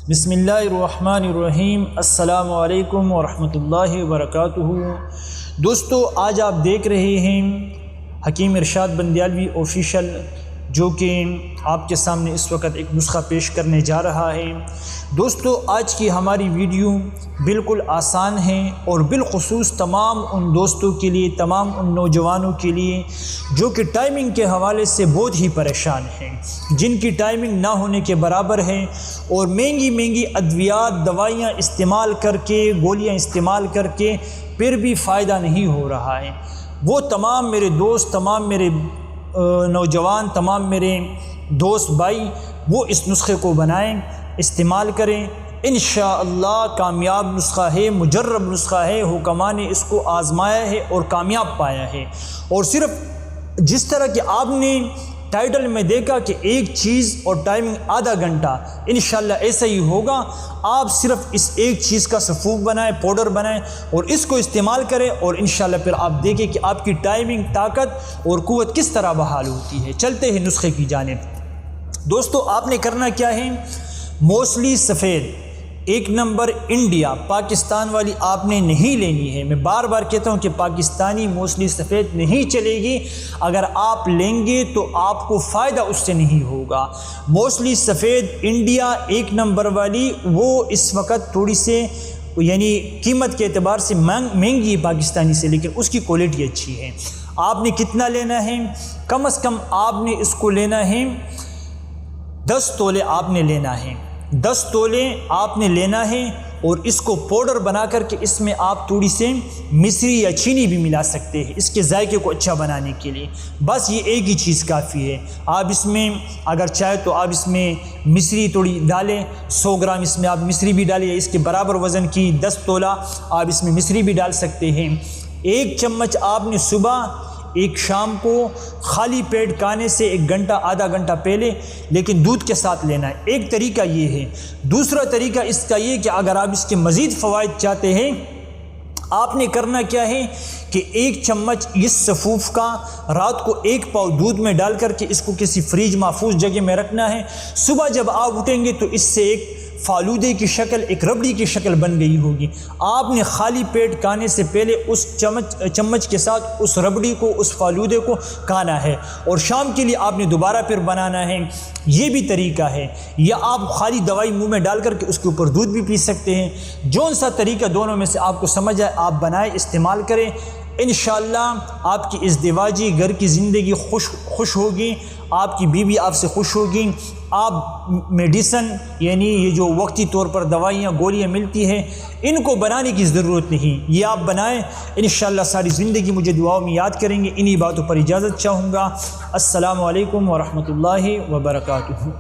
بسم اللہ الرحمن الرحیم۔ السلام علیکم ورحمۃ اللہ وبرکاتہ۔ دوستو، آج آپ دیکھ رہے ہیں حکیم ارشاد بندیالوی آفیشیل، جو کہ آپ کے سامنے اس وقت ایک نسخہ پیش کرنے جا رہا ہے۔ دوستو، آج کی ہماری ویڈیو بالکل آسان ہے اور بالخصوص تمام ان دوستوں کے لیے، تمام ان نوجوانوں کے لیے جو کہ ٹائمنگ کے حوالے سے بہت ہی پریشان ہیں، جن کی ٹائمنگ نہ ہونے کے برابر ہے اور مہنگی ادویات، دوائیاں استعمال کر کے، گولیاں استعمال کر کے پھر بھی فائدہ نہیں ہو رہا ہے۔ وہ تمام میرے دوست، تمام میرے نوجوان، تمام میرے دوست بھائی، وہ اس نسخے کو بنائیں، استعمال کریں۔ انشاءاللہ کامیاب نسخہ ہے، مجرب نسخہ ہے، حکماء نے اس کو آزمایا ہے اور کامیاب پایا ہے۔ اور صرف جس طرح کہ آپ نے ٹائٹل میں دیکھا کہ ایک چیز اور ٹائمنگ آدھا گھنٹہ، انشاءاللہ ایسا ہی ہوگا۔ آپ صرف اس ایک چیز کا سفوف بنائیں، پاؤڈر بنائیں اور اس کو استعمال کریں، اور انشاءاللہ پھر آپ دیکھیں کہ آپ کی ٹائمنگ، طاقت اور قوت کس طرح بحال ہوتی ہے۔ چلتے ہیں نسخے کی جانب۔ دوستو، آپ نے کرنا کیا ہے؟ موسلی سفید 1 نمبر انڈیا، پاکستان والی آپ نے نہیں لینی ہے۔ میں بار بار کہتا ہوں کہ پاکستانی موسلی سفید نہیں چلے گی۔ اگر آپ لیں گے تو آپ کو فائدہ اس سے نہیں ہوگا۔ موسلی سفید انڈیا 1 نمبر والی، وہ اس وقت تھوڑی سے یعنی قیمت کے اعتبار سے مہنگی ہے پاکستانی سے، لیکن اس کی کوالٹی اچھی ہے۔ آپ نے کتنا لینا ہے؟ کم از کم آپ نے اس کو لینا ہے 10 تولے آپ نے لینا ہے۔ 10 تولے آپ نے لینا ہے اور اس کو پاؤڈر بنا کر کے اس میں آپ تھوڑی سے مصری یا چینی بھی ملا سکتے ہیں اس کے ذائقے کو اچھا بنانے کے لیے۔ بس یہ ایک ہی چیز کافی ہے۔ آپ اس میں اگر چاہے تو آپ اس میں مصری تھوڑی ڈالیں، 100 گرام اس میں آپ مصری بھی ڈالیں، اس کے برابر وزن کی 10 تولہ آپ اس میں مصری بھی ڈال سکتے ہیں۔ 1 چمچ آپ نے صبح، 1 شام کو خالی پیٹ کھانے سے 1 گھنٹہ آدھا گھنٹہ پہلے، لیکن دودھ کے ساتھ لینا ہے۔ ایک طریقہ یہ ہے۔ دوسرا طریقہ اس کا یہ کہ اگر آپ اس کے مزید فوائد چاہتے ہیں، آپ نے کرنا کیا ہے کہ 1 چمچ اس سفوف کا رات کو 1 پاؤ دودھ میں ڈال کر کے اس کو کسی فریج محفوظ جگہ میں رکھنا ہے۔ صبح جب آپ اٹھیں گے تو اس سے ایک فالودے کی شکل، ایک ربڑی کی شکل بن گئی ہوگی۔ آپ نے خالی پیٹ کھانے سے پہلے اس چمچ کے ساتھ اس ربڑی کو، اس فالودے کو کھانا ہے، اور شام کے لیے آپ نے دوبارہ پھر بنانا ہے۔ یہ بھی طریقہ ہے۔ یا آپ خالی دوائی منہ میں ڈال کر کے اس کے اوپر دودھ بھی پی سکتے ہیں۔ جون سا طریقہ دونوں میں سے آپ کو سمجھ آئے آپ بنائیں، استعمال کریں۔ انشاءاللہ آپ کی ازدواجی گھر کی زندگی خوش ہوگی، آپ کی بیوی آپ سے خوش ہوگی۔ آپ میڈیسن یعنی یہ جو وقتی طور پر دوائیاں، گولیاں ملتی ہیں، ان کو بنانے کی ضرورت نہیں۔ یہ آپ بنائیں، انشاءاللہ ساری زندگی مجھے دعاؤں میں یاد کریں گے۔ انہی باتوں پر اجازت چاہوں گا۔ السلام علیکم ورحمۃ اللہ وبرکاتہ۔